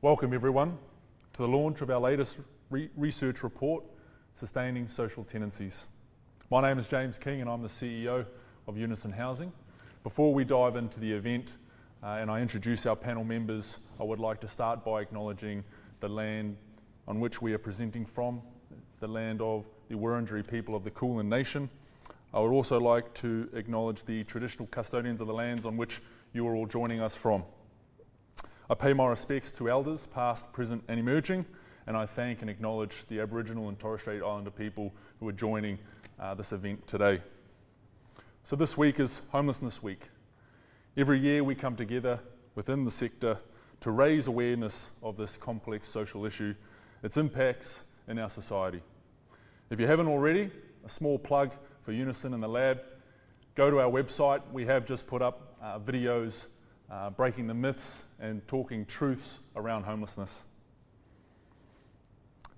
Welcome everyone to the launch of our latest research report, Sustaining Social Tenancies. My name is James King and I'm the CEO of Unison Housing. Before we dive into the event and I introduce our panel members, I would like to start by acknowledging the land on which we are presenting from, the land of the Wurundjeri people of the Kulin Nation. I would also like to acknowledge the traditional custodians of the lands on which you are all joining us from. I pay my respects to elders, past, present and emerging, and I thank and acknowledge the Aboriginal and Torres Strait Islander people who are joining this event today. So this week is Homelessness Week. Every year we come together within the sector to raise awareness of this complex social issue, its impacts in our society. If you haven't already, a small plug for Unison and the lab, go to our website. We have just put up videos breaking the myths and talking truths around homelessness.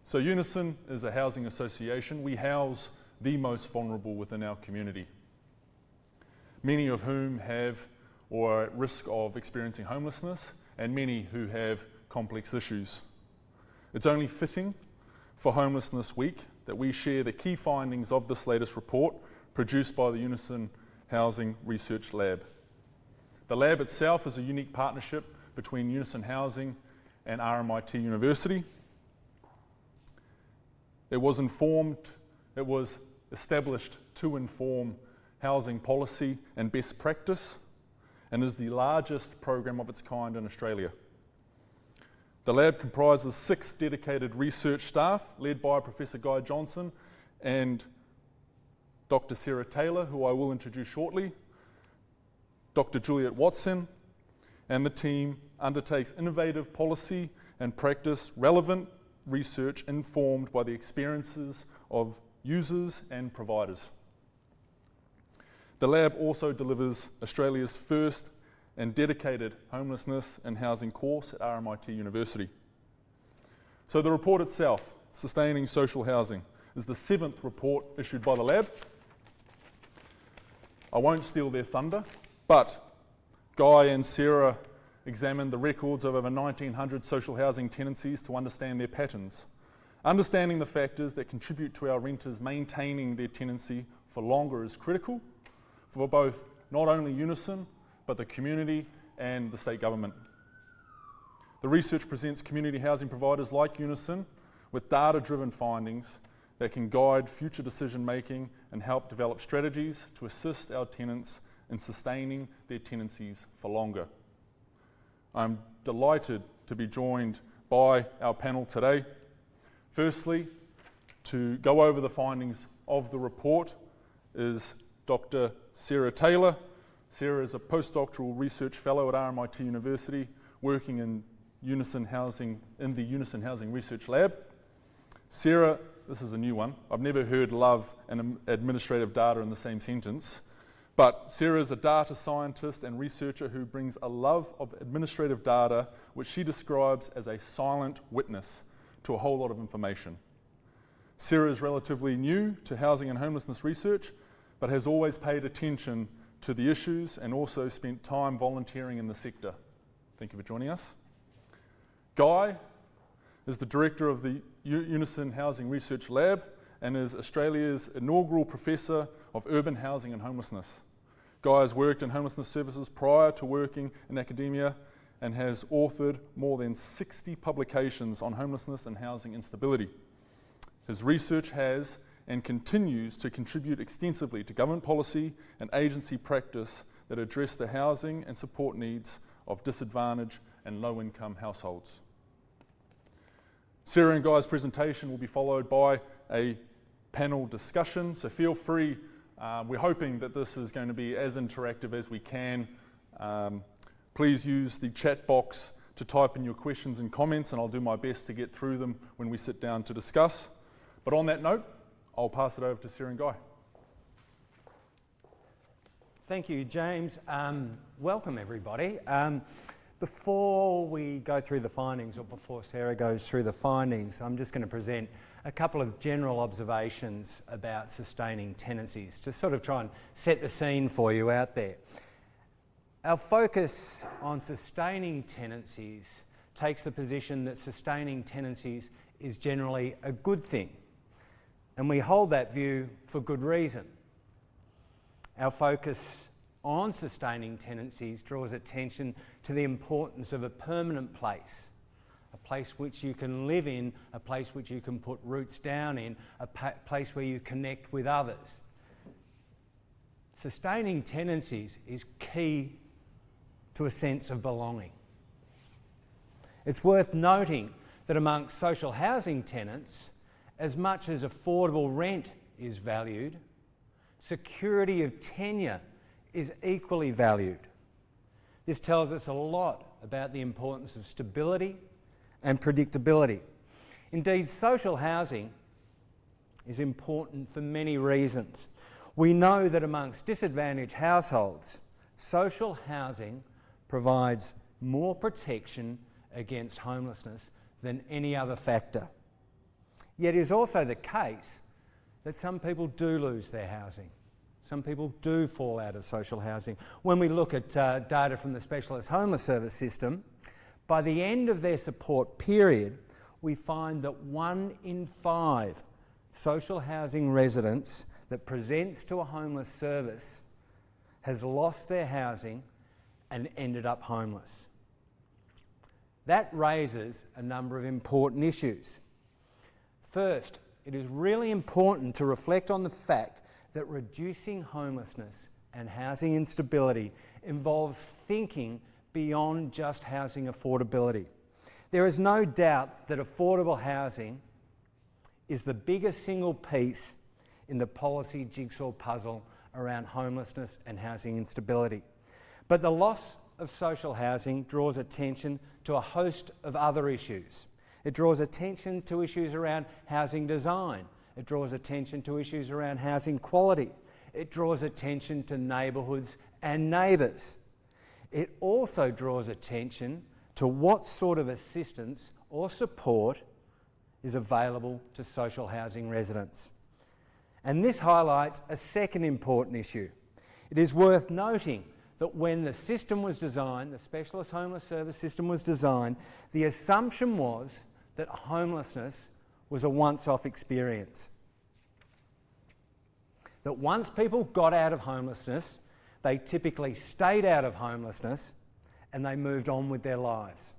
So Unison is a housing association. We house the most vulnerable within our community, many of whom have or are at risk of experiencing homelessness and many who have complex issues. It's only fitting for Homelessness Week that we share the key findings of this latest report produced by the Unison Housing Research Lab. The lab itself is a unique partnership between Unison Housing and RMIT University. It was established to inform housing policy and best practice and is the largest program of its kind in Australia. The lab comprises 6 dedicated research staff led by Professor Guy Johnson and Dr. Sarah Taylor, who I will introduce shortly, Dr. Juliet Watson, and the team undertakes innovative policy and practice relevant research informed by the experiences of users and providers. The lab also delivers Australia's first and dedicated homelessness and housing course at RMIT University. So the report itself, Sustaining Social Housing, is the 7th report issued by the lab. I won't steal their thunder, but Guy and Sarah examined the records of over 1,900 social housing tenancies to understand their patterns. Understanding the factors that contribute to our renters maintaining their tenancy for longer is critical for both not only Unison, but the community and the state government. The research presents community housing providers like Unison with data-driven findings that can guide future decision-making and help develop strategies to assist our tenants in sustaining their tenancies for longer. I'm delighted to be joined by our panel today. Firstly, to go over the findings of the report is Dr. Sarah Taylor. Sarah is a postdoctoral research fellow at RMIT University, working in the Unison Housing Research Lab. Sarah, this is a new one. I've never heard love and administrative data in the same sentence. But Sarah is a data scientist and researcher who brings a love of administrative data, which she describes as a silent witness to a whole lot of information. Sarah is relatively new to housing and homelessness research, but has always paid attention to the issues and also spent time volunteering in the sector. Thank you for joining us. Guy is the director of the Unison Housing Research Lab and is Australia's inaugural Professor of Urban Housing and Homelessness. Guy has worked in homelessness services prior to working in academia and has authored more than 60 publications on homelessness and housing instability. His research has and continues to contribute extensively to government policy and agency practice that address the housing and support needs of disadvantaged and low-income households. Sarah and Guy's presentation will be followed by a panel discussion, so feel free. We're hoping that this is going to be as interactive as we can. Please use the chat box to type in your questions and comments, and I'll do my best to get through them when we sit down to discuss. But on that note, I'll pass it over to Sarah and Guy. Thank you, James. Welcome, everybody. Before we go through the findings, or before Sarah goes through the findings, I'm just going to present a couple of general observations about sustaining tenancies to sort of try and set the scene for you out there. Our focus on sustaining tenancies takes the position that sustaining tenancies is generally a good thing. And we hold that view for good reason. Our focus on sustaining tenancies draws attention to the importance of a permanent place, a place which you can live in, a place which you can put roots down in, a place where you connect with others. Sustaining tenancies is key to a sense of belonging. It's worth noting that amongst social housing tenants, as much as affordable rent is valued, security of tenure is equally valued. This tells us a lot about the importance of stability and predictability. Indeed, social housing is important for many reasons. We know that amongst disadvantaged households, social housing provides more protection against homelessness than any other factor. Yet it is also the case that some people do lose their housing. Some people do fall out of social housing. When we look at data from the Specialist Homeless Service system, by the end of their support period, we find that 1 in 5 social housing residents that presents to a homeless service has lost their housing and ended up homeless. That raises a number of important issues. First, it is really important to reflect on the fact that reducing homelessness and housing instability involves thinking beyond just housing affordability. There is no doubt that affordable housing is the biggest single piece in the policy jigsaw puzzle around homelessness and housing instability. But the loss of social housing draws attention to a host of other issues. It draws attention to issues around housing design. It draws attention to issues around housing quality. It draws attention to neighbourhoods and neighbours. It also draws attention to what sort of assistance or support is available to social housing residents. And this highlights a second important issue. It is worth noting that when the system was designed, the Specialist Homeless Service system was designed, the assumption was that homelessness was a once-off experience. That once people got out of homelessness, they typically stayed out of homelessness and they moved on with their lives.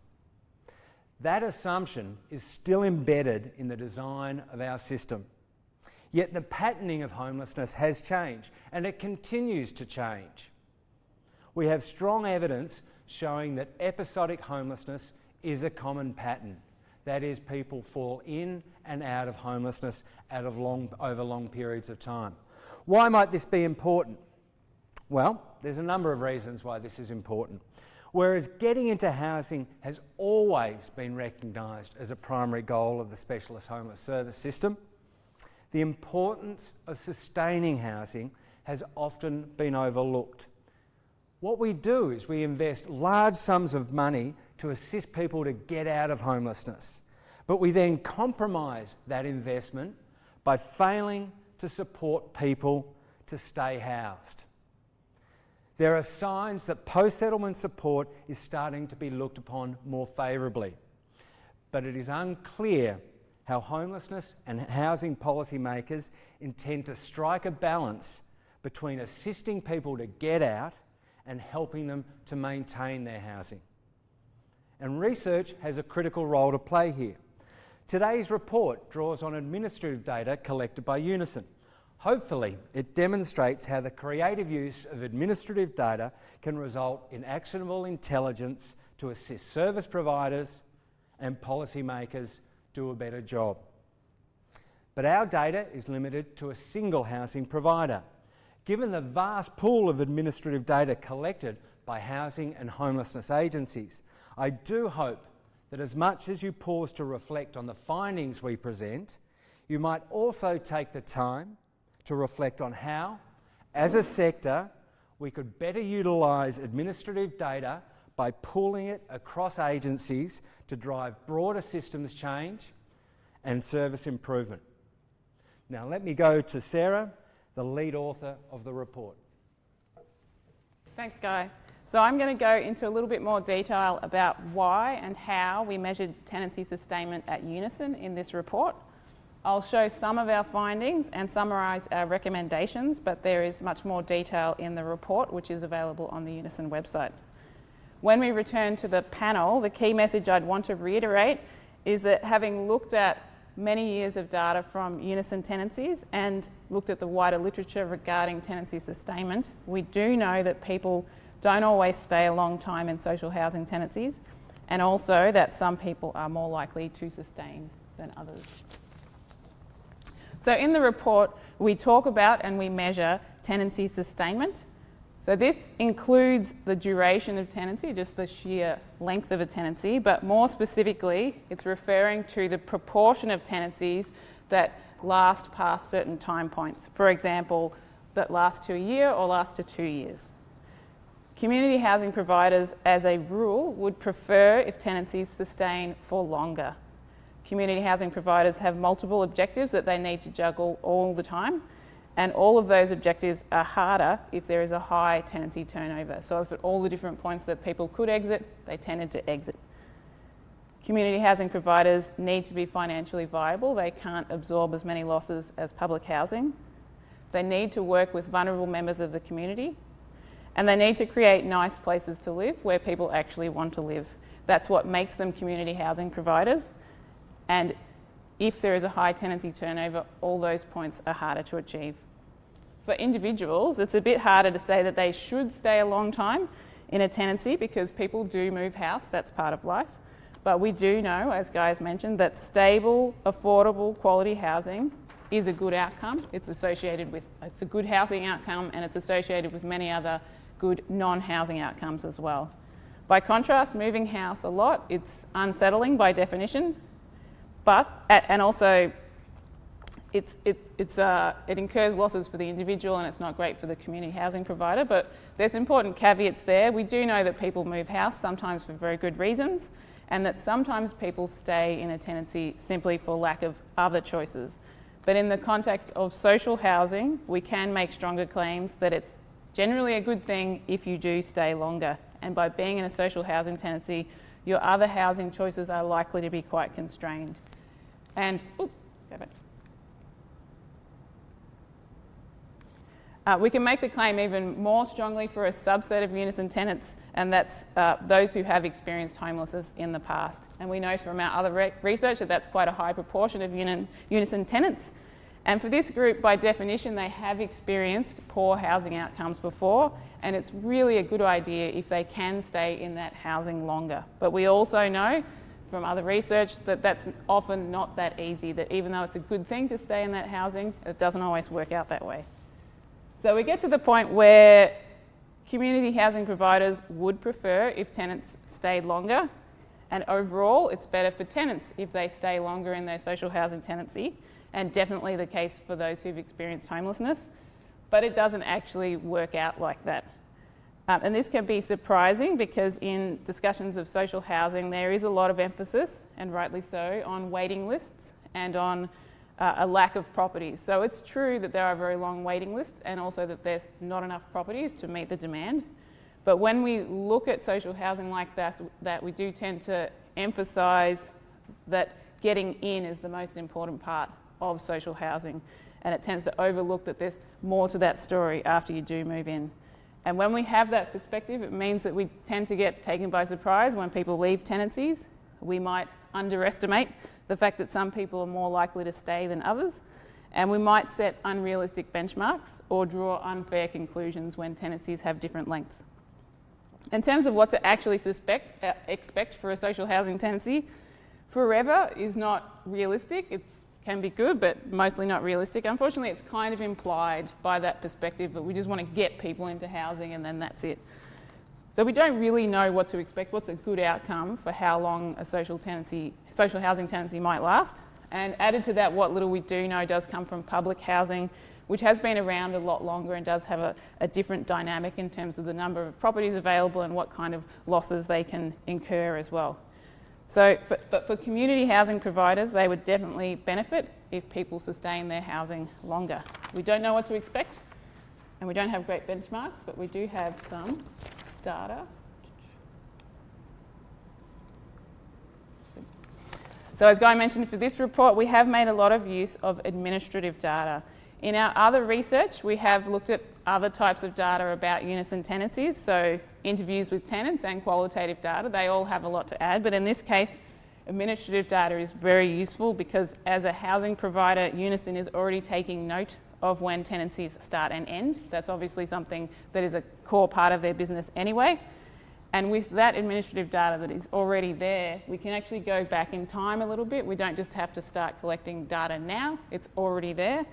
That assumption is still embedded in the design of our system. Yet the patterning of homelessness has changed and it continues to change. We have strong evidence showing that episodic homelessness is a common pattern. That is, people fall in and out of homelessness over long periods of time. Why might this be important? Well, there's a number of reasons why this is important. Whereas getting into housing has always been recognised as a primary goal of the Specialist Homeless Service system, the importance of sustaining housing has often been overlooked. What we do is we invest large sums of money to assist people to get out of homelessness, but we then compromise that investment by failing to support people to stay housed. There are signs that post-settlement support is starting to be looked upon more favourably, but it is unclear how homelessness and housing policymakers intend to strike a balance between assisting people to get out and helping them to maintain their housing. And research has a critical role to play here. Today's report draws on administrative data collected by Unison. Hopefully, it demonstrates how the creative use of administrative data can result in actionable intelligence to assist service providers and policymakers do a better job. But our data is limited to a single housing provider. Given the vast pool of administrative data collected by housing and homelessness agencies, I do hope that as much as you pause to reflect on the findings we present, you might also take the time to reflect on how, as a sector, we could better utilise administrative data by pooling it across agencies to drive broader systems change and service improvement. Now let me go to Sarah, the lead author of the report. Thanks, Guy. So I'm going to go into a little bit more detail about why and how we measured tenancy sustainment at Unison in this report. I'll show some of our findings and summarise our recommendations, but there is much more detail in the report, which is available on the Unison website. When we return to the panel, the key message I'd want to reiterate is that having looked at many years of data from Unison tenancies and looked at the wider literature regarding tenancy sustainment, we do know that people don't always stay a long time in social housing tenancies, and also that some people are more likely to sustain than others. So in the report, we talk about and we measure tenancy sustainment. So this includes the duration of tenancy, just the sheer length of a tenancy, but more specifically, it's referring to the proportion of tenancies that last past certain time points. For example, that last to a year or last to 2 years. Community housing providers, as a rule, would prefer if tenancies sustain for longer. Community housing providers have multiple objectives that they need to juggle all the time, and all of those objectives are harder if there is a high tenancy turnover. So if at all the different points that people could exit, they tended to exit. Community housing providers need to be financially viable. They can't absorb as many losses as public housing. They need to work with vulnerable members of the community, and they need to create nice places to live where people actually want to live. That's what makes them community housing providers. And if there is a high tenancy turnover, all those points are harder to achieve. For individuals, it's a bit harder to say that they should stay a long time in a tenancy because people do move house, that's part of life. But we do know, as Guy's mentioned, that stable, affordable, quality housing is a good outcome. It's a good housing outcome, and it's associated with many other good non-housing outcomes as well. By contrast, moving house a lot, it's unsettling by definition. And also, it incurs losses for the individual, and it's not great for the community housing provider, but there's important caveats there. We do know that people move house, sometimes for very good reasons, and that sometimes people stay in a tenancy simply for lack of other choices. But in the context of social housing, we can make stronger claims that it's generally a good thing if you do stay longer. And by being in a social housing tenancy, your other housing choices are likely to be quite constrained. And, we can make the claim even more strongly for a subset of Unison tenants, and that's those who have experienced homelessness in the past. And we know from our other research that that's quite a high proportion of Unison tenants. And for this group, by definition, they have experienced poor housing outcomes before, and it's really a good idea if they can stay in that housing longer. But we also know from other research that that's often not that easy, that even though it's a good thing to stay in that housing, it doesn't always work out that way. So we get to the point where community housing providers would prefer if tenants stayed longer, and overall it's better for tenants if they stay longer in their social housing tenancy, and definitely the case for those who've experienced homelessness, but it doesn't actually work out like that. And this can be surprising because in discussions of social housing, there is a lot of emphasis, and rightly so, on waiting lists and on a lack of properties. So it's true that there are very long waiting lists and also that there's not enough properties to meet the demand. But when we look at social housing like that we do tend to emphasise that getting in is the most important part of social housing, and it tends to overlook that there's more to that story after you do move in. And when we have that perspective, it means that we tend to get taken by surprise when people leave tenancies. We might underestimate the fact that some people are more likely to stay than others, and we might set unrealistic benchmarks or draw unfair conclusions when tenancies have different lengths. In terms of what to actually expect for a social housing tenancy, forever is not realistic. It can be good, but mostly not realistic. Unfortunately, it's kind of implied by that perspective that we just want to get people into housing and then that's it. So we don't really know what to expect, what's a good outcome for how long a social housing tenancy might last. And added to that, what little we do know does come from public housing, which has been around a lot longer and does have a different dynamic in terms of the number of properties available and what kind of losses they can incur as well. So for community housing providers, they would definitely benefit if people sustain their housing longer. We don't know what to expect, and we don't have great benchmarks, but we do have some data. So as Guy mentioned, for this report, we have made a lot of use of administrative data. In our other research, we have looked at other types of data about Unison tenancies, so interviews with tenants and qualitative data. They all have a lot to add, but in this case, administrative data is very useful because as a housing provider, Unison is already taking note of when tenancies start and end. That's obviously something that is a core part of their business anyway. And with that administrative data that is already there, we can actually go back in time a little bit. We don't just have to start collecting data now, it's already there.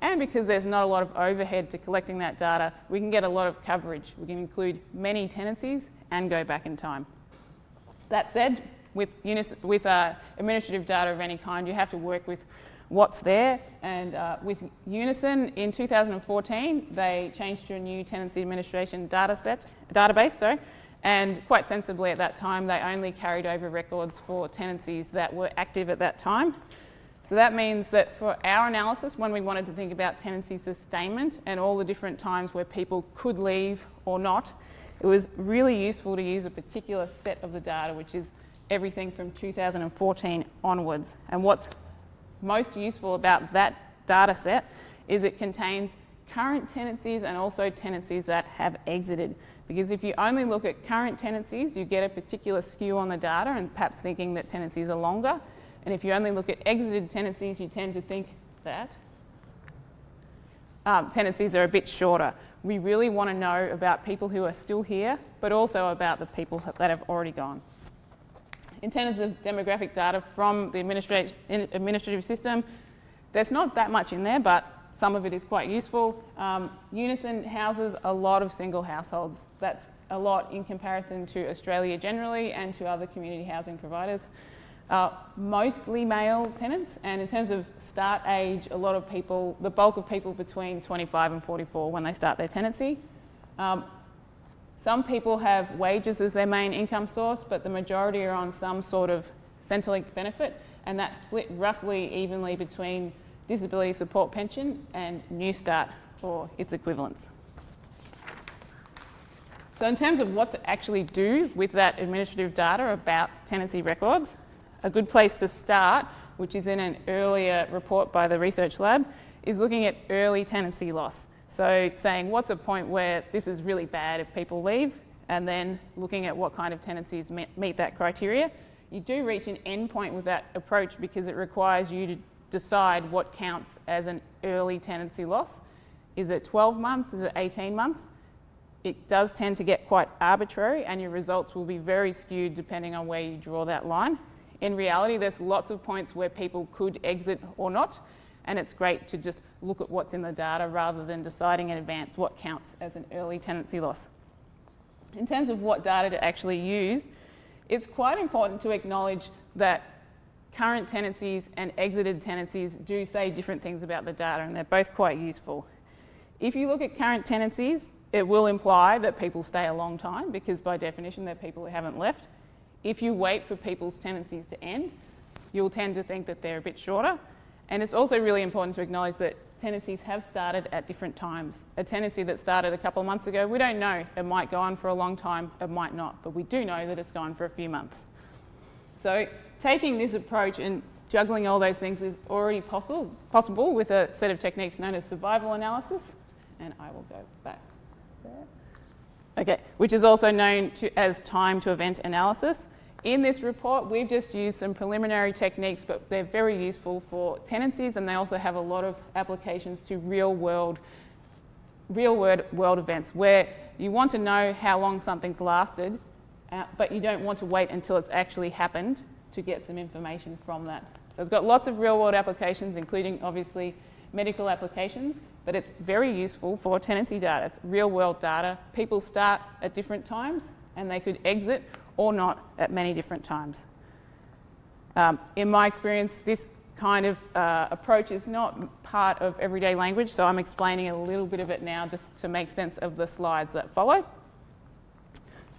And because there's not a lot of overhead to collecting that data, we can get a lot of coverage. We can include many tenancies and go back in time. That said, with administrative data of any kind, you have to work with what's there. And with Unison, in 2014, they changed to a new tenancy administration database. And quite sensibly at that time, they only carried over records for tenancies that were active at that time. So that means that for our analysis, when we wanted to think about tenancy sustainment and all the different times where people could leave or not, it was really useful to use a particular set of the data, which is everything from 2014 onwards. And what's most useful about that data set is it contains current tenancies and also tenancies that have exited. Because if you only look at current tenancies, you get a particular skew on the data and perhaps thinking that tenancies are longer. And if you only look at exited tenancies, you tend to think that tenancies are a bit shorter. We really want to know about people who are still here, but also about the people that have already gone. In terms of demographic data from the administrative system, there's not that much in there, but some of it is quite useful. Unison houses a lot of single households. That's a lot in comparison to Australia generally and to other community housing providers. Mostly male tenants, and in terms of start age, a lot of people, the bulk of people between 25 and 44 when they start their tenancy. Some people have wages as their main income source, but the majority are on some sort of Centrelink benefit, and that's split roughly evenly between disability support pension and New Start or its equivalents. So in terms of what to actually do with that administrative data about tenancy records, a good place to start, which is in an earlier report by the research lab, is looking at early tenancy loss. So saying what's a point where this is really bad if people leave, and then looking at what kind of tenancies meet that criteria. You do reach an endpoint with that approach because it requires you to decide what counts as an early tenancy loss. Is it 12 months? Is it 18 months? It does tend to get quite arbitrary, and your results will be very skewed depending on where you draw that line. In reality, there's lots of points where people could exit or not, and it's great to just look at what's in the data rather than deciding in advance what counts as an early tenancy loss. In terms of what data to actually use, it's quite important to acknowledge that current tenancies and exited tenancies do say different things about the data, and they're both quite useful. If you look at current tenancies, it will imply that people stay a long time because by definition they're people who haven't left. If you wait for people's tenancies to end, you'll tend to think that they're a bit shorter. And it's also really important to acknowledge that tenancies have started at different times. A tenancy that started a couple of months ago, we don't know. It might go on for a long time, it might not, but we do know that it's gone for a few months. So taking this approach and juggling all those things is already possible with a set of techniques known as survival analysis. And I will go back there. Okay, which is also known as time to event analysis. In this report, we've just used some preliminary techniques, but they're very useful for tenancies, and they also have a lot of applications to real world events where you want to know how long something's lasted, but you don't want to wait until it's actually happened to get some information from that. So it's got lots of real world applications, including obviously medical applications, but it's very useful for tenancy data. It's real world data. People start at different times and they could exit or not at many different times. In my experience, this kind of approach is not part of everyday language, so I'm explaining a little bit of it now just to make sense of the slides that follow.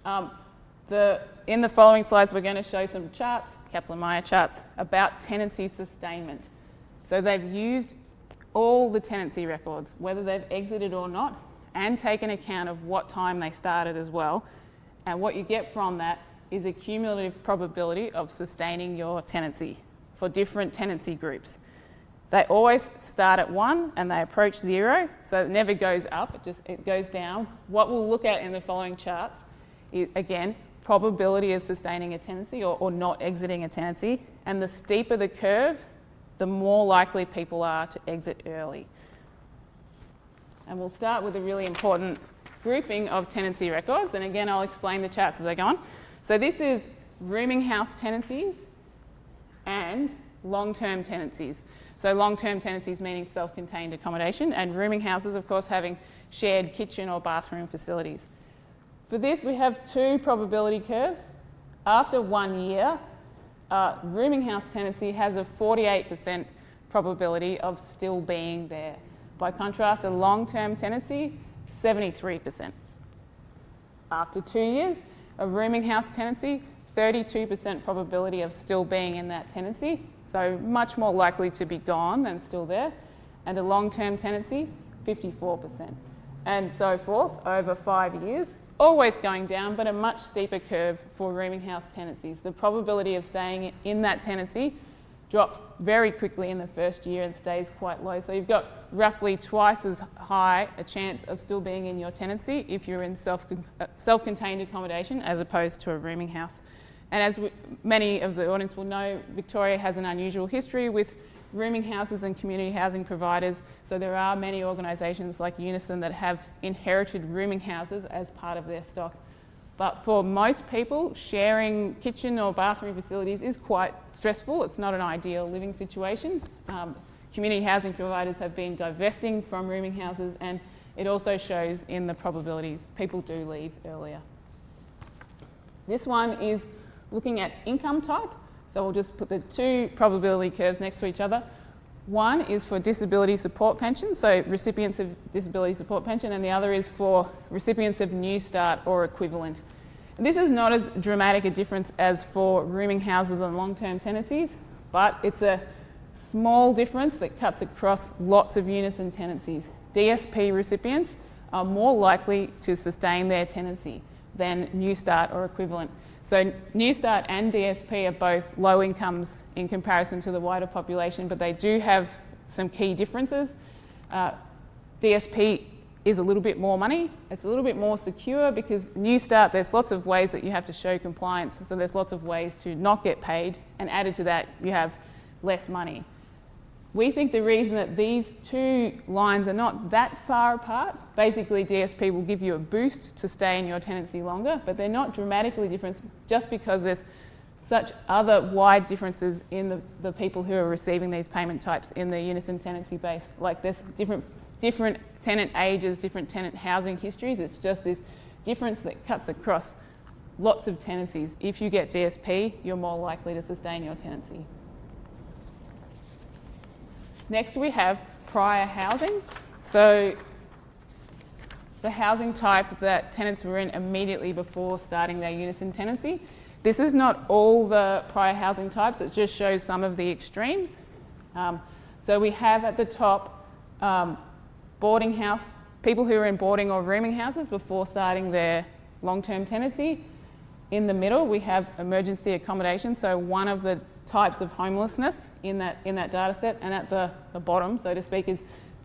In the following slides, we're going to show some charts, Kaplan-Meier charts, about tenancy sustainment. So they've used all the tenancy records, whether they've exited or not, and taken account of what time they started as well. And what you get from that is a cumulative probability of sustaining your tenancy for different tenancy groups. They always start at 1 and they approach 0, so it never goes up, it goes down. What we'll look at in the following charts is, again, probability of sustaining a tenancy or not exiting a tenancy. And the steeper the curve, the more likely people are to exit early. And we'll start with a really important grouping of tenancy records. And again, I'll explain the charts as I go on. So this is rooming house tenancies and long-term tenancies. So long-term tenancies meaning self-contained accommodation, and rooming houses, of course, having shared kitchen or bathroom facilities. For this, we have 2 probability curves. After 1 year, rooming house tenancy has a 48% probability of still being there. By contrast, a long-term tenancy, 73%. After 2 years, a rooming house tenancy, 32% probability of still being in that tenancy, so much more likely to be gone than still there. And a long-term tenancy, 54%. And so forth over 5 years, always going down, but a much steeper curve for rooming house tenancies. The probability of staying in that tenancy drops very quickly in the first year and stays quite low. So you've got roughly twice as high a chance of still being in your tenancy if you're in self-contained accommodation as opposed to a rooming house. And as many of the audience will know, Victoria has an unusual history with rooming houses and community housing providers. So there are many organisations like Unison that have inherited rooming houses as part of their stock. But for most people, sharing kitchen or bathroom facilities is quite stressful. It's not an ideal living situation. Community housing providers have been divesting from rooming houses, and it also shows in the probabilities. People do leave earlier. This one is looking at income type. So we'll just put the 2 probability curves next to each other. One is for disability support pension, so recipients of disability support pension, and the other is for recipients of New Start or equivalent. And this is not as dramatic a difference as for rooming houses and long-term tenancies, but it's a small difference that cuts across lots of Unison tenancies. DSP recipients are more likely to sustain their tenancy than New Start or equivalent. So New Start and DSP are both low incomes in comparison to the wider population, but they do have some key differences. DSP is a little bit more money. It's a little bit more secure because New Start, there's lots of ways that you have to show compliance. So there's lots of ways to not get paid, and added to that, you have less money. We think the reason that these 2 lines are not that far apart, basically DSP will give you a boost to stay in your tenancy longer, but they're not dramatically different just because there's such other wide differences in the people who are receiving these payment types in the Unison tenancy base. Like there's different tenant ages, different tenant housing histories. It's just this difference that cuts across lots of tenancies. If you get DSP, you're more likely to sustain your tenancy. Next we have prior housing. So the housing type that tenants were in immediately before starting their Unison tenancy. This is not all the prior housing types, it just shows some of the extremes. So we have at the top boarding house, people who are in boarding or rooming houses before starting their long-term tenancy. In the middle we have emergency accommodation, so one of the types of homelessness in that data set, and at the bottom, so to speak, is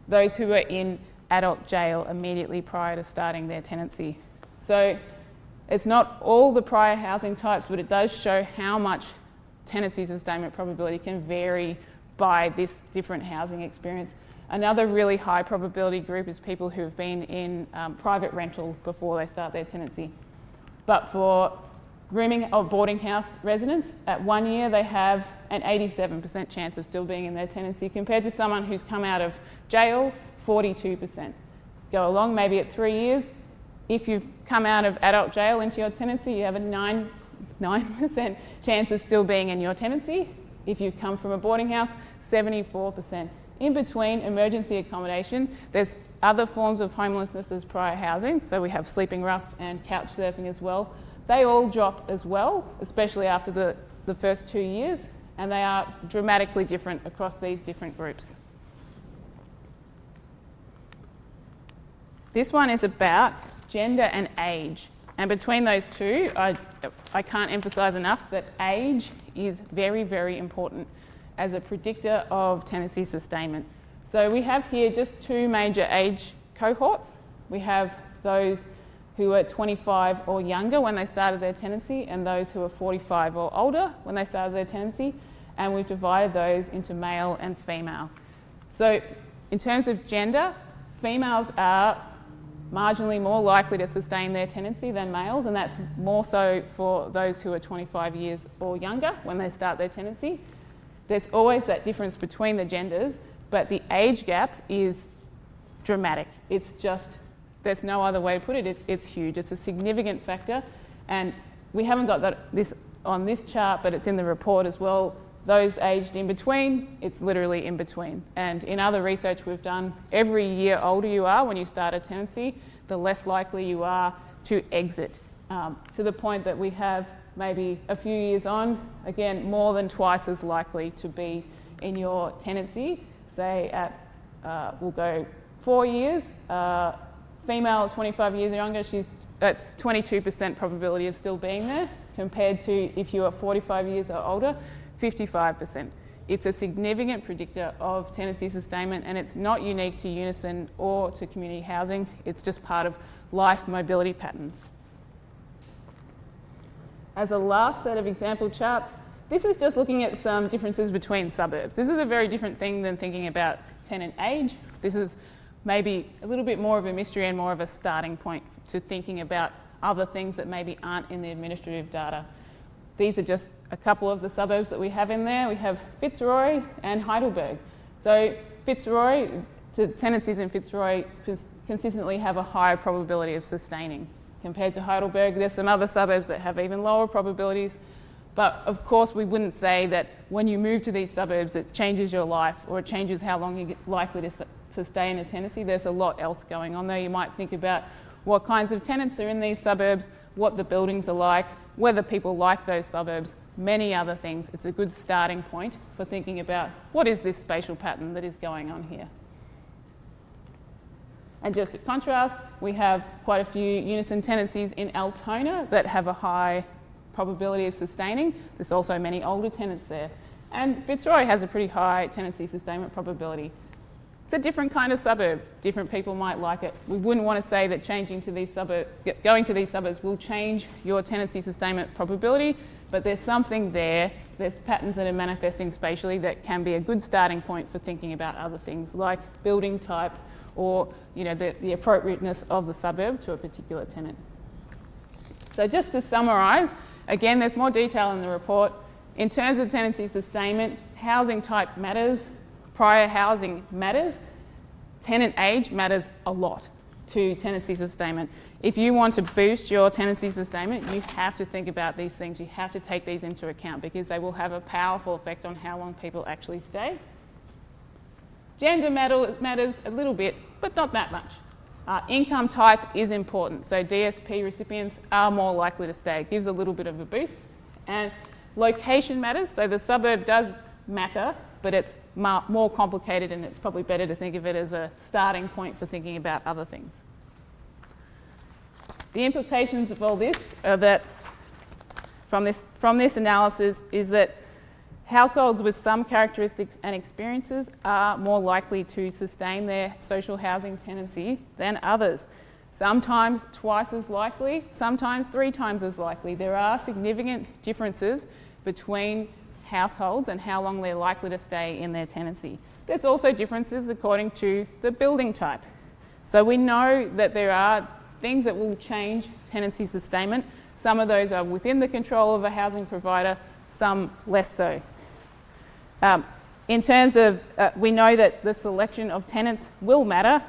those who are in adult jail immediately prior to starting their tenancy. So it's not all the prior housing types, but it does show how much tenancy sustainment probability can vary by this different housing experience. Another really high probability group is people who have been in private rental before they start their tenancy. But for rooming or boarding house residents, at 1 year they have an 87% chance of still being in their tenancy compared to someone who's come out of jail, 42%. Go along, maybe at 3 years, if you've come out of adult jail into your tenancy, you have a 9% chance of still being in your tenancy. If you've come from a boarding house, 74%. In between emergency accommodation, there's other forms of homelessness as prior housing, so we have sleeping rough and couch surfing as well. They all drop as well, especially after the first 2 years, and they are dramatically different across these different groups. This one is about gender and age. And between those two, I can't emphasise enough that age is very, very important as a predictor of tenancy sustainment. So we have here just two major age cohorts. We have those who are 25 or younger when they started their tenancy, and those who are 45 or older when they started their tenancy, and we've divided those into male and female. So in terms of gender, females are marginally more likely to sustain their tenancy than males, and that's more so for those who are 25 years or younger when they start their tenancy. There's always that difference between the genders, but the age gap is dramatic. It's just, there's no other way to put it. It's huge. It's a significant factor, and we haven't got this on this chart, but it's in the report as well. Those aged in between, it's literally in between. And in other research we've done, every year older you are when you start a tenancy, the less likely you are to exit, to the point that we have maybe a few years on, again, more than twice as likely to be in your tenancy. Say at, we'll go 4 years, female 25 years or younger, that's 22% probability of still being there, compared to if you are 45 years or older, 55%. It's a significant predictor of tenancy sustainment, and it's not unique to Unison or to community housing. It's just part of life mobility patterns. As a last set of example charts, this is just looking at some differences between suburbs. This is a very different thing than thinking about tenant age. This is maybe a little bit more of a mystery and more of a starting point to thinking about other things that maybe aren't in the administrative data. These are just a couple of the suburbs that we have in there. We have Fitzroy and Heidelberg. So Fitzroy, the tenancies in Fitzroy consistently have a higher probability of sustaining compared to Heidelberg. There's some other suburbs that have even lower probabilities. But of course, we wouldn't say that when you move to these suburbs, it changes your life or it changes how long you're likely to stay in a tenancy. There's a lot else going on there. You might think about what kinds of tenants are in these suburbs, what the buildings are like, whether people like those suburbs, many other things. It's a good starting point for thinking about what is this spatial pattern that is going on here. And just to contrast, we have quite a few Unison tenancies in Altona that have a high probability of sustaining. There's also many older tenants there. And Fitzroy has a pretty high tenancy sustainment probability. It's a different kind of suburb. Different people might like it. We wouldn't want to say that going to these suburbs will change your tenancy sustainment probability, but there's something there. There's patterns that are manifesting spatially that can be a good starting point for thinking about other things like building type or the appropriateness of the suburb to a particular tenant. So just to summarise, again, there's more detail in the report. In terms of tenancy sustainment, housing type matters, prior housing matters, tenant age matters a lot to tenancy sustainment. If you want to boost your tenancy sustainment, you have to think about these things. You have to take these into account because they will have a powerful effect on how long people actually stay. Gender matters a little bit, but not that much. Income type is important. So DSP recipients are more likely to stay. It gives a little bit of a boost. And location matters. So the suburb does matter, but it's more complicated, and it's probably better to think of it as a starting point for thinking about other things. The implications of all this are that from this analysis is that households with some characteristics and experiences are more likely to sustain their social housing tenancy than others. Sometimes twice as likely, sometimes 3 times as likely. There are significant differences between households and how long they're likely to stay in their tenancy. There's also differences according to the building type. So we know that there are things that will change tenancy sustainment. Some of those are within the control of a housing provider, some less so. In terms of, we know that the selection of tenants will matter.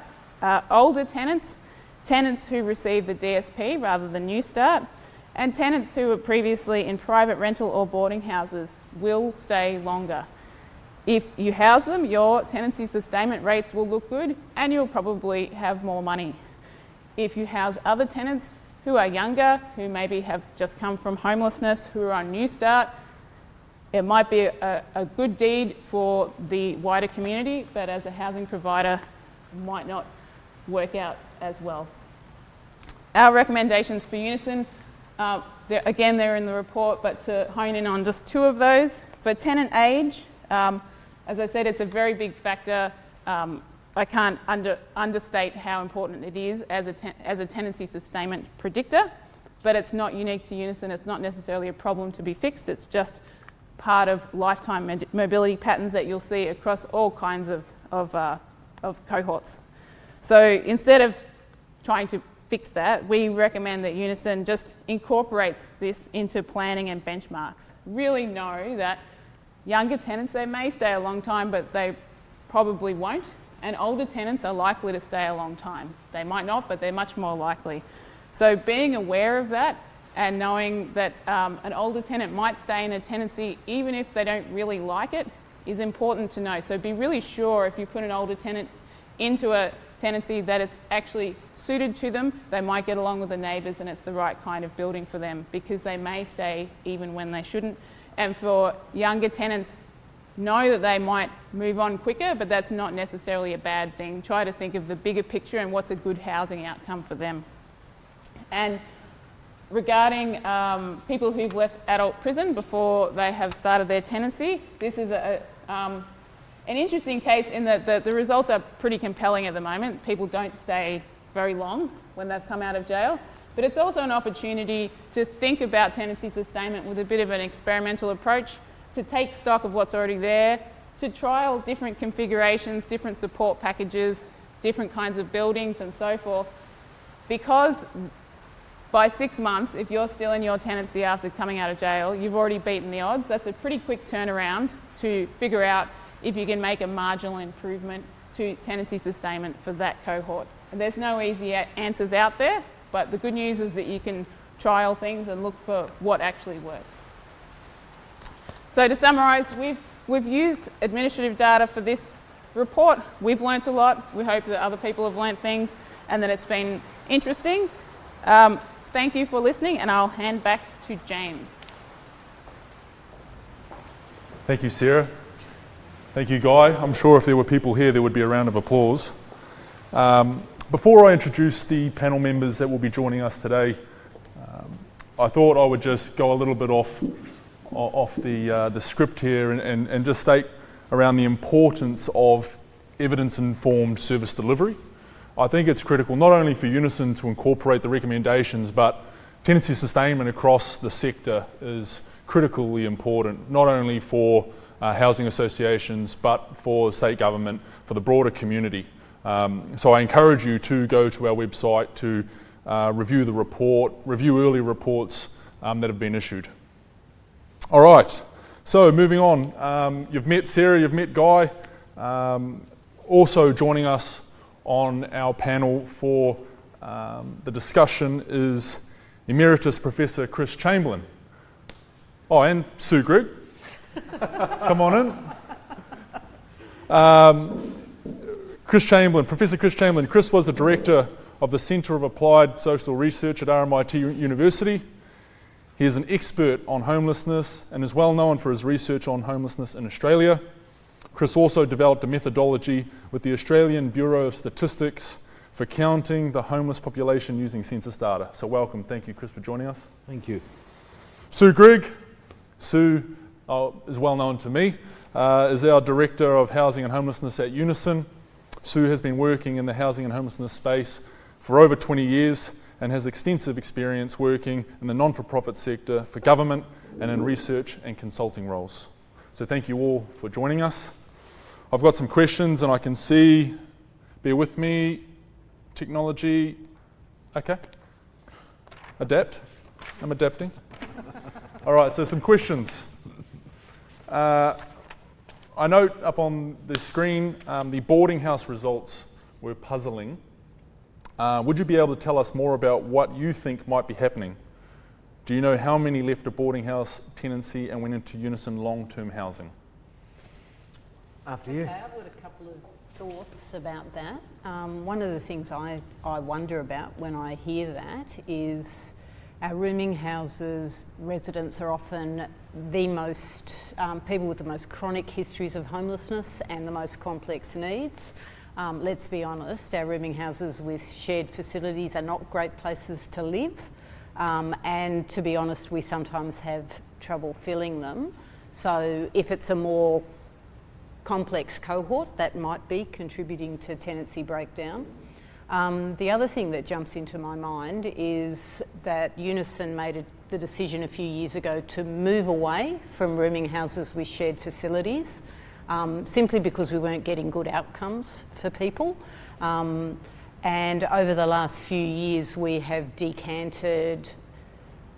Older tenants, tenants who receive the DSP rather than New Start, and tenants who were previously in private rental or boarding houses will stay longer. If you house them, your tenancy sustainment rates will look good and you'll probably have more money. If you house other tenants who are younger, who maybe have just come from homelessness, who are on New Start, it might be a good deed for the wider community, but as a housing provider, it might not work out as well. Our recommendations for Unison, again, they're in the report, but to hone in on just two of those. For tenant age, as I said, it's a very big factor. I can't understate how important it is as a tenancy sustainment predictor, but it's not unique to Unison. It's not necessarily a problem to be fixed. It's just part of lifetime mobility patterns that you'll see across all kinds of cohorts. So instead of trying to fix that, we recommend that Unison just incorporates this into planning and benchmarks. Really know that younger tenants, they may stay a long time, but they probably won't. And older tenants are likely to stay a long time. They might not, but they're much more likely. So being aware of that and knowing that an older tenant might stay in a tenancy even if they don't really like it is important to know. So be really sure if you put an older tenant into a tenancy that it's actually suited to them. They might get along with the neighbours and it's the right kind of building for them, because they may stay even when they shouldn't. And for younger tenants, know that they might move on quicker, but that's not necessarily a bad thing. Try to think of the bigger picture and what's a good housing outcome for them. And regarding people who've left adult prison before they have started their tenancy, this is an interesting case in that the results are pretty compelling at the moment. People don't stay very long when they've come out of jail, but it's also an opportunity to think about tenancy sustainment with a bit of an experimental approach, to take stock of what's already there, to trial different configurations, different support packages, different kinds of buildings and so forth. Because by 6 months, if you're still in your tenancy after coming out of jail, you've already beaten the odds. That's a pretty quick turnaround to figure out if you can make a marginal improvement to tenancy sustainment for that cohort. And there's no easy answers out there, but the good news is that you can trial things and look for what actually works. So to summarise, we've used administrative data for this report. We've learnt a lot. We hope that other people have learnt things and that it's been interesting. Thank you for listening, and I'll hand back to James. Thank you, Sarah. Thank you, Guy. I'm sure if there were people here, there would be a round of applause. Before I introduce the panel members that will be joining us today, I thought I would just go a little bit off the script here and just state around the importance of evidence-informed service delivery. I think it's critical not only for Unison to incorporate the recommendations, but tenancy sustainment across the sector is critically important, not only for housing associations, but for state government, for the broader community. So I encourage you to go to our website to review the report, review early reports that have been issued. All right, so moving on. You've met Sarah, you've met Guy. Also joining us on our panel for the discussion is Emeritus Professor Chris Chamberlain. Oh, and Sue Grigg. Come on in. Professor Chris Chamberlain. Chris was the Director of the Centre of Applied Social Research at RMIT University. He is an expert on homelessness and is well known for his research on homelessness in Australia. Chris also developed a methodology with the Australian Bureau of Statistics for counting the homeless population using census data. So welcome. Thank you, Chris, for joining us. Thank you. Sue Grigg. Sue is well known to me, is our Director of Housing and Homelessness at Unison. Sue has been working in the housing and homelessness space for over 20 years and has extensive experience working in the non-for-profit sector for government and in research and consulting roles. So thank you all for joining us. I've got some questions and I can see, bear with me, technology, okay. Adapt, I'm adapting. All right, so some questions. I note up on the screen the boarding house results were puzzling. Would you be able to tell us more about what you think might be happening? Do you know how many left a boarding house tenancy and went into Unison long-term housing? After you. Okay, I've got a couple of thoughts about that. One of the things I wonder about when I hear that is our rooming houses residents are often the most, people with the most chronic histories of homelessness and the most complex needs. Let's be honest, our rooming houses with shared facilities are not great places to live, and to be honest, we sometimes have trouble filling them. So if it's a more complex cohort, that might be contributing to tenancy breakdown. The other thing that jumps into my mind is that Unison made the decision a few years ago to move away from rooming houses with shared facilities, simply because we weren't getting good outcomes for people. And over the last few years, we have decanted,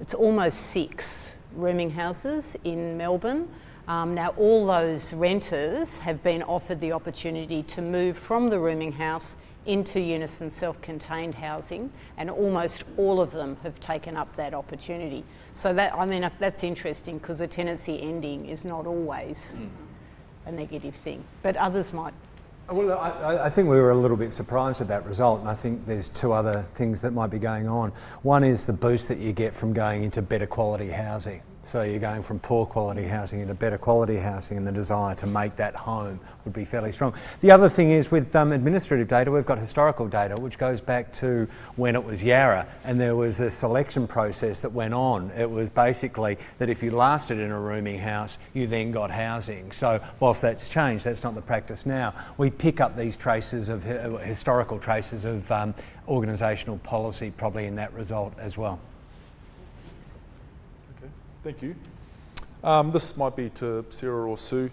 it's almost 6 rooming houses in Melbourne. Now, all those renters have been offered the opportunity to move from the rooming house into Unison self-contained housing, and almost all of them have taken up that opportunity. So that, I mean, that's interesting, because a tenancy ending is not always a negative thing, but others might. Well, I think we were a little bit surprised at that result, and I think there's 2 other things that might be going on. One is the boost that you get from going into better quality housing. So you're going from poor quality housing into better quality housing, and the desire to make that home would be fairly strong. The other thing is with administrative data, we've got historical data which goes back to when it was Yarra, and there was a selection process that went on. It was basically that if you lasted in a rooming house, you then got housing. So whilst that's changed, that's not the practice now. We pick up these traces of historical traces of organisational policy probably in that result as well. Thank you. This might be to Sarah or Sue.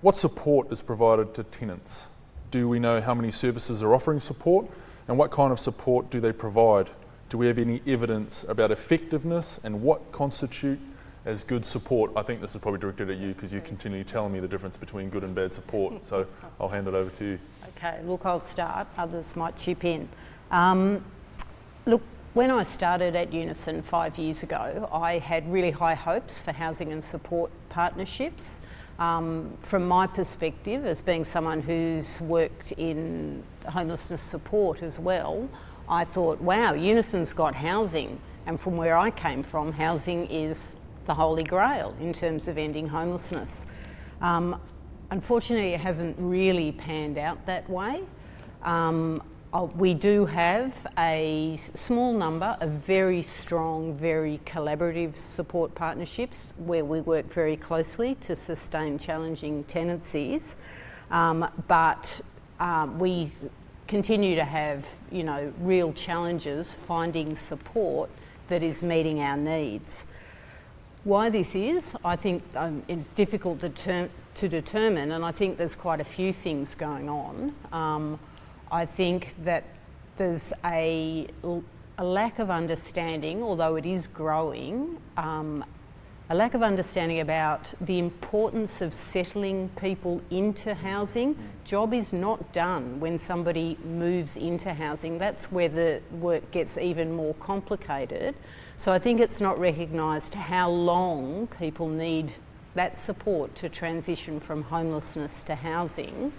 What support is provided to tenants? Do we know how many services are offering support, and what kind of support do they provide? Do we have any evidence about effectiveness and what constitute as good support? I think this is probably directed at you, because you continually tell me the difference between good and bad support, so I'll hand it over to you. Okay, look, I'll start, others might chip in. Look, when I started at Unison 5 years ago, I had really high hopes for housing and support partnerships. From my perspective, as being someone who's worked in homelessness support as well, I thought, wow, Unison's got housing. And from where I came from, housing is the holy grail in terms of ending homelessness. Unfortunately, it hasn't really panned out that way. We do have a small number of very strong, very collaborative support partnerships where we work very closely to sustain challenging tenancies, but we continue to have, you know, real challenges finding support that is meeting our needs. Why this is, I think it's difficult to determine, and I think there's quite a few things going on. I think that there's a lack of understanding, although it is growing, a lack of understanding about the importance of settling people into housing. Job is not done when somebody moves into housing. That's where the work gets even more complicated. So I think it's not recognised how long people need that support to transition from homelessness to housing.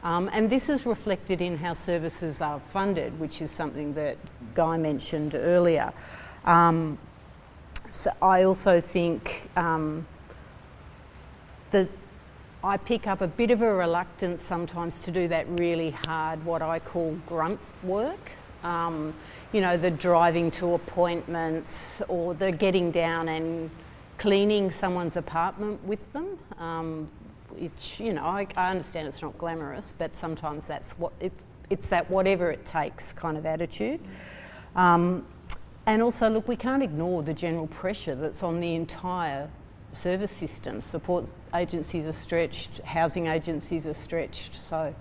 And this is reflected in how services are funded, which is something that Guy mentioned earlier. So I also think that I pick up a bit of a reluctance sometimes to do that really hard, what I call grunt work. You know, the driving to appointments or the getting down and cleaning someone's apartment with them. It's, you know, I understand it's not glamorous, but sometimes that's what it's that whatever it takes kind of attitude. And also, look, we can't ignore the general pressure that's on the entire service system. Support agencies are stretched, housing agencies are stretched. So,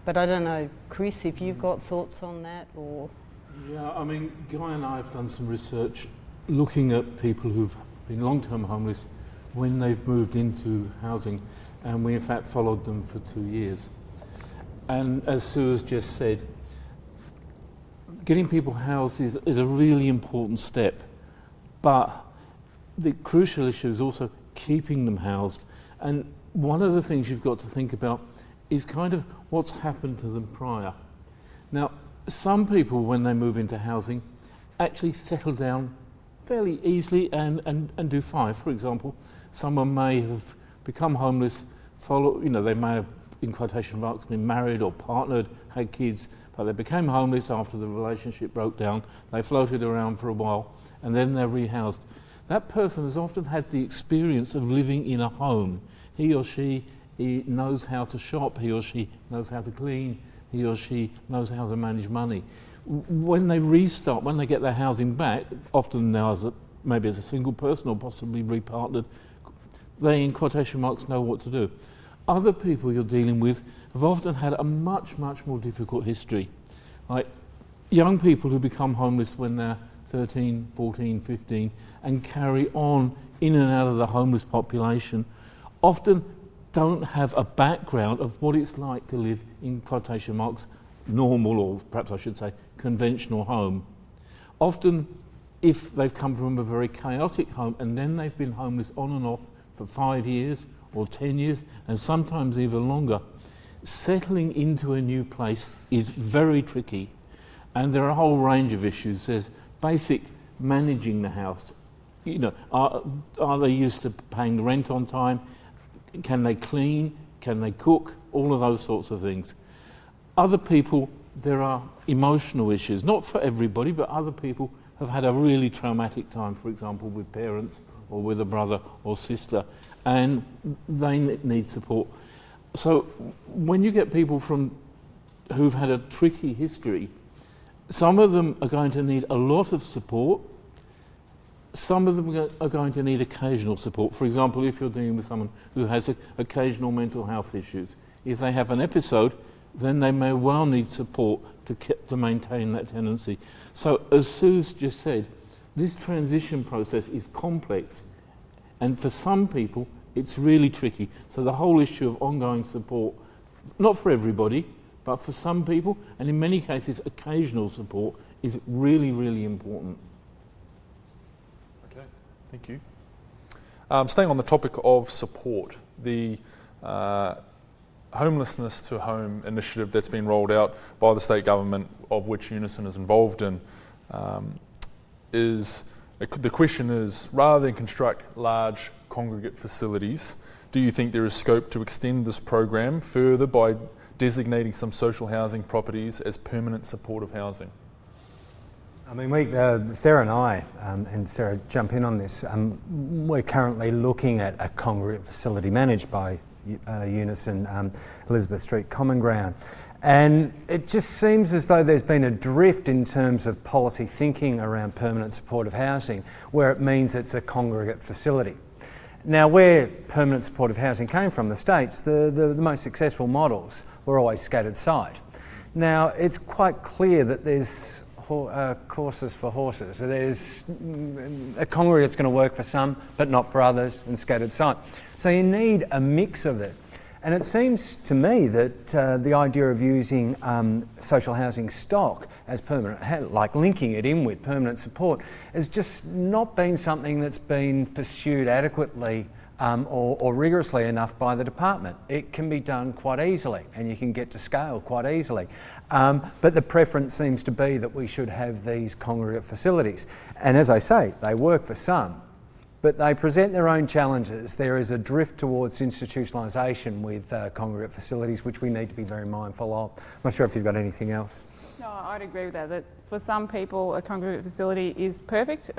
but I don't know, Chris, if you've got thoughts on that, or? Yeah, I mean, Guy and I have done some research looking at people who've been long-term homeless when they've moved into housing. And we in fact followed them for 2 years. And as Sue has just said, getting people housed is a really important step, but the crucial issue is also keeping them housed. And one of the things you've got to think about is kind of what's happened to them prior. Now, some people, when they move into housing, actually settle down fairly easily and do fine. For example, someone may have become homeless they may have, in quotation marks, been married or partnered, had kids, but they became homeless after the relationship broke down. They floated around for a while, and then they're rehoused. That person has often had the experience of living in a home. He or she knows how to shop, he or she knows how to clean, he or she knows how to manage money. When they restart, when they get their housing back, often now maybe as a single person or possibly repartnered, they, in quotation marks, know what to do. Other people you're dealing with have often had a much, much more difficult history. Like young people who become homeless when they're 13, 14, 15 and carry on in and out of the homeless population often don't have a background of what it's like to live, in quotation marks, normal, or perhaps I should say conventional home. Often, if they've come from a very chaotic home and then they've been homeless on and off for 5 years or 10 years and sometimes even longer, settling into a new place is very tricky, and there are a whole range of issues. There's basic managing the house. Are they used to paying the rent on time? Can they clean? Can they cook? All of those sorts of things. Other people, there are emotional issues, not for everybody, but other people have had a really traumatic time, for example, with parents or with a brother or sister, and they need support. So when you get people who've had a tricky history, some of them are going to need a lot of support. Some of them are going to need occasional support. For example, if you're dealing with someone who has occasional mental health issues, if they have an episode, then they may well need support to maintain that tenancy. So as Sue's just said, this transition process is complex, and for some people it's really tricky. So the whole issue of ongoing support, not for everybody, but for some people, and in many cases occasional support, is really, really important. Okay, thank you. Staying on the topic of support, the Homelessness to Home initiative that's been rolled out by the state government, of which Unison is involved in, the question is, rather than construct large congregate facilities, do you think there is scope to extend this program further by designating some social housing properties as permanent supportive housing? I mean, Sarah and I, and Sarah, jump in on this, we're currently looking at a congregate facility managed by Unison, Elizabeth Street Common Ground. And it just seems as though there's been a drift in terms of policy thinking around permanent supportive housing, where it means it's a congregate facility. Now, where permanent supportive housing came from, the States, the most successful models were always scattered site. Now, it's quite clear that there's courses for horses. There's a congregate's going to work for some, but not for others, and scattered site. So you need a mix of it. And it seems to me that the idea of using social housing stock as permanent, like linking it in with permanent support, has just not been something that's been pursued adequately or rigorously enough by the department. It can be done quite easily, and you can get to scale quite easily. But the preference seems to be that we should have these congregate facilities. And as I say, they work for some, but they present their own challenges. There is a drift towards institutionalisation with congregate facilities, which we need to be very mindful of. I'm not sure if you've got anything else. No, I'd agree with that. That for some people, a congregate facility is perfect.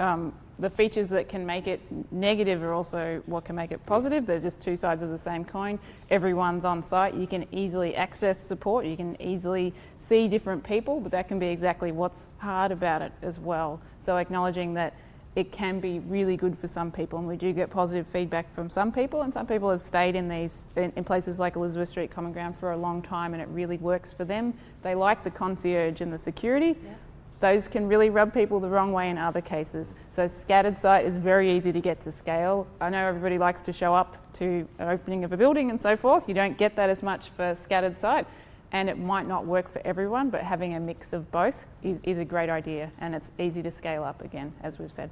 The features that can make it negative are also what can make it positive. They're just two sides of the same coin. Everyone's on site. You can easily access support. You can easily see different people, but that can be exactly what's hard about it as well. So acknowledging that it can be really good for some people, and we do get positive feedback from some people, and some people have stayed in places like Elizabeth Street Common Ground for a long time, and it really works for them. They like the concierge and the security. Yeah. Those can really rub people the wrong way in other cases. So scattered site is very easy to get to scale. I know everybody likes to show up to an opening of a building and so forth. You don't get that as much for scattered site, and it might not work for everyone, but having a mix of both is a great idea, and it's easy to scale up again, as we've said.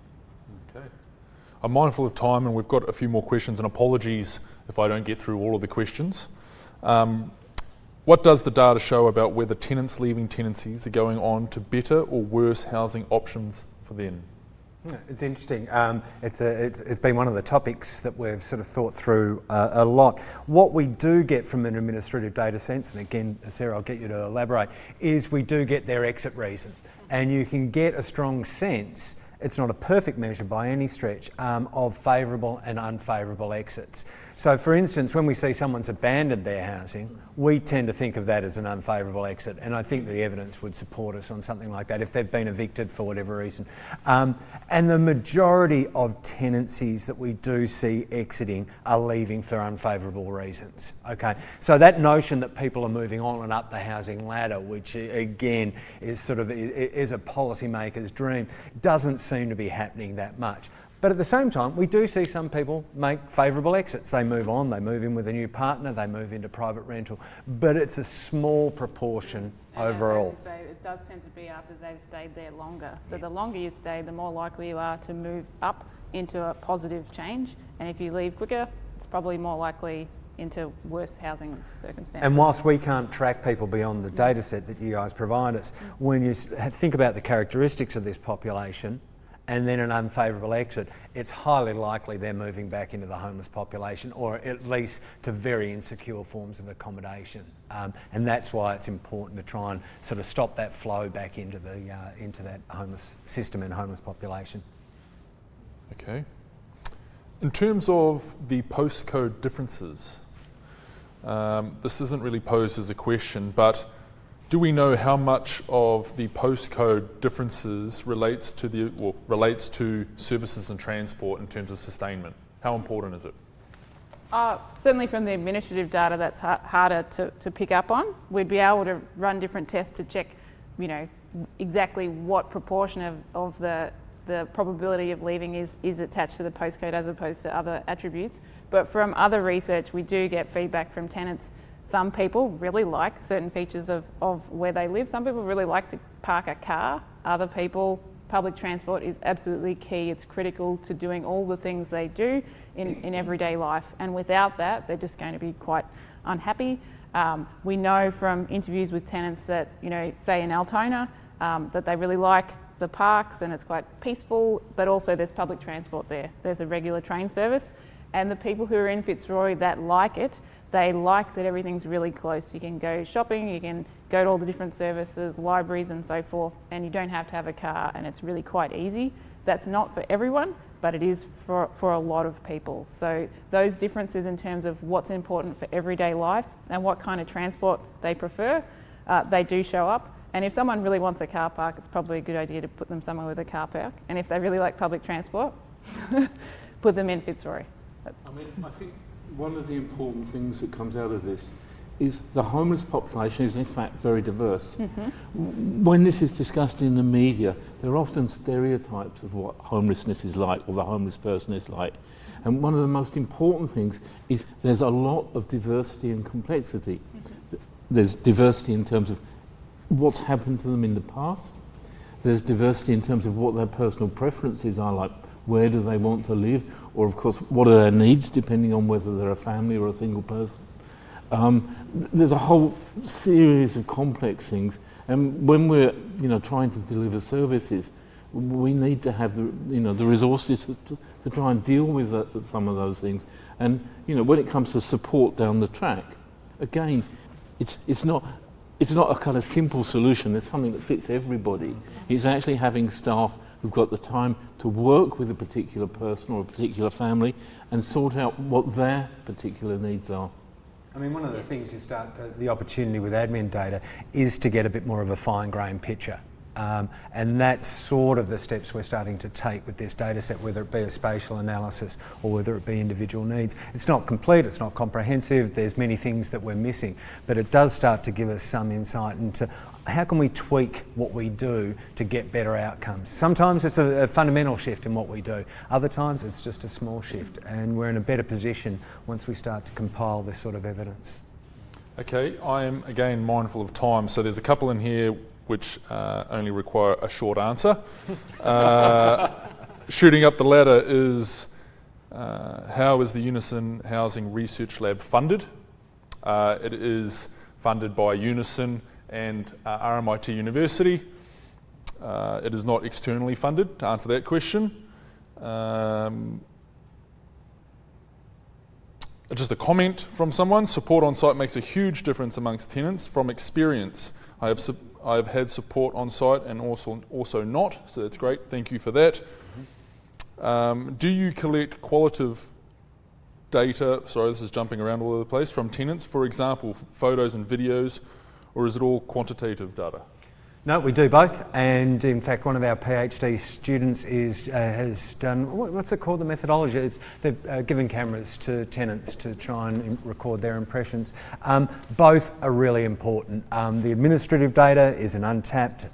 Okay. I'm mindful of time, and we've got a few more questions, and apologies if I don't get through all of the questions. What does the data show about whether tenants leaving tenancies are going on to better or worse housing options for them? Yeah, it's interesting. It's been one of the topics that we've sort of thought through a lot. What we do get from an administrative data sense, and again, Sarah, I'll get you to elaborate, is we do get their exit reason. And you can get a strong sense, it's not a perfect measure by any stretch, of favourable and unfavourable exits. So for instance, when we see someone's abandoned their housing, we tend to think of that as an unfavourable exit, and I think the evidence would support us on something like that if they've been evicted for whatever reason. And the majority of tenancies that we do see exiting are leaving for unfavourable reasons. Okay, so that notion that people are moving on and up the housing ladder, which again is sort of is a policymaker's dream, doesn't seem to be happening that much. But at the same time, we do see some people make favourable exits. They move on, they move in with a new partner, they move into private rental. But it's a small proportion overall. As you say, it does tend to be after they've stayed there longer. So the longer you stay, the more likely you are to move up into a positive change. And if you leave quicker, it's probably more likely into worse housing circumstances. And whilst we can't track people beyond the data set that you guys provide us, when you think about the characteristics of this population, and then an unfavourable exit, it's highly likely they're moving back into the homeless population, or at least to very insecure forms of accommodation. And that's why it's important to try and sort of stop that flow back into that homeless system and homeless population. Okay. In terms of the postcode differences, this isn't really posed as a question, but do we know how much of the postcode differences relates to services and transport in terms of sustainment? How important is it? Certainly from the administrative data, that's harder to pick up on. We'd be able to run different tests to check, exactly what proportion of the probability of leaving is attached to the postcode as opposed to other attributes. But from other research, we do get feedback from tenants. Some people really like certain features of where they live. Some people really like to park a car. Other people, public transport is absolutely key. It's critical to doing all the things they do in everyday life. And without that, they're just going to be quite unhappy. We know from interviews with tenants that, say in Altona, that they really like the parks and it's quite peaceful, but also there's public transport there. There's a regular train service. And the people who are in Fitzroy that like it, they like that everything's really close. You can go shopping, you can go to all the different services, libraries and so forth, and you don't have to have a car, and it's really quite easy. That's not for everyone, but it is for a lot of people. So those differences in terms of what's important for everyday life and what kind of transport they prefer, they do show up. And if someone really wants a car park, it's probably a good idea to put them somewhere with a car park. And if they really like public transport, put them in Fitzroy. I think one of the important things that comes out of this is the homeless population is in fact very diverse. Mm-hmm. When this is discussed in the media, there are often stereotypes of what homelessness is like or the homeless person is like. And one of the most important things is there's a lot of diversity and complexity. Mm-hmm. There's diversity in terms of what's happened to them in the past. There's diversity in terms of what their personal preferences are like. Where do they want to live? Or of course, what are their needs depending on whether they're a family or a single person? There's a whole series of complex things. And when we're trying to deliver services, we need to have the resources to try and deal with some of those things. And when it comes to support down the track, again, it's not a kind of simple solution. There's something that fits everybody. It's actually having staff who've got the time to work with a particular person or a particular family and sort out what their particular needs are. I mean, one of the things you start the opportunity with admin data is to get a bit more of a fine-grained picture. And that's sort of the steps we're starting to take with this data set, whether it be a spatial analysis or whether it be individual needs. It's not complete, it's not comprehensive, there's many things that we're missing, but it does start to give us some insight into how can we tweak what we do to get better outcomes. Sometimes it's a fundamental shift in what we do, other times it's just a small shift, and we're in a better position once we start to compile this sort of evidence. Okay, I am again mindful of time, so there's a couple in here which only require a short answer. Shooting up the ladder is, how is the Unison Housing Research Lab funded? It is funded by Unison and RMIT University. It is not externally funded, to answer that question. Just a comment from someone: support on site makes a huge difference amongst tenants. From experience, I have had support on site and also not, so that's great. Thank you for that. Do you collect qualitative data? Sorry, this is jumping around all over the place. From tenants, for example, photos and videos, or is it all quantitative data? No, we do both, and in fact one of our PhD students has done, what's it called, the methodology? They've given cameras to tenants to try and record their impressions. Both are really important. The administrative data is an untapped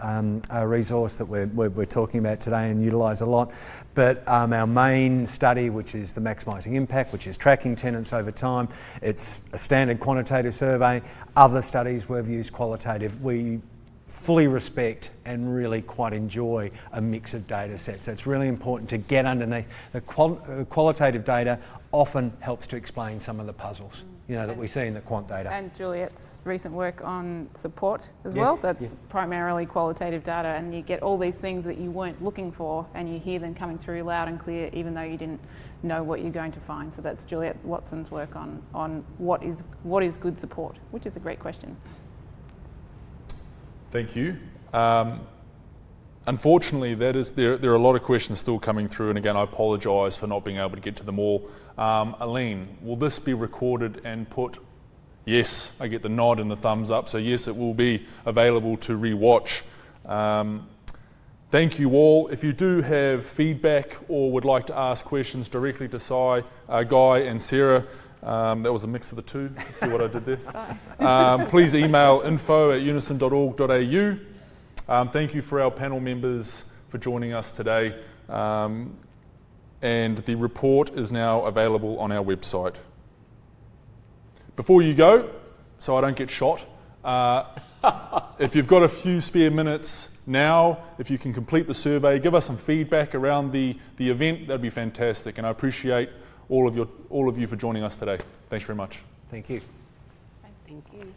resource that we're talking about today and utilise a lot, but our main study, which is the maximising impact, which is tracking tenants over time, it's a standard quantitative survey. Other studies we've used qualitative. We fully respect and really quite enjoy a mix of data sets. So it's really important to get underneath. The qualitative data often helps to explain some of the puzzles, that we see in the quant data. And Juliet's recent work on support as well, that's primarily qualitative data, and you get all these things that you weren't looking for and you hear them coming through loud and clear even though you didn't know what you're going to find. So that's Juliet Watson's work on what is good support, which is a great question. Thank you. Unfortunately, there are a lot of questions still coming through, and again, I apologise for not being able to get to them all. Aline, will this be recorded and put? Yes, I get the nod and the thumbs up, so yes, it will be available to re-watch. Thank you all. If you do have feedback or would like to ask questions directly to Guy and Sarah, that was a mix of the two. See what I did there? Please email info@unison.org.au. Thank you for our panel members for joining us today. And the report is now available on our website. Before you go, so I don't get shot, if you've got a few spare minutes now, if you can complete the survey, give us some feedback around the event, that'd be fantastic. And I appreciate all of you for joining us today. Thanks very much. Thank you. Thank you.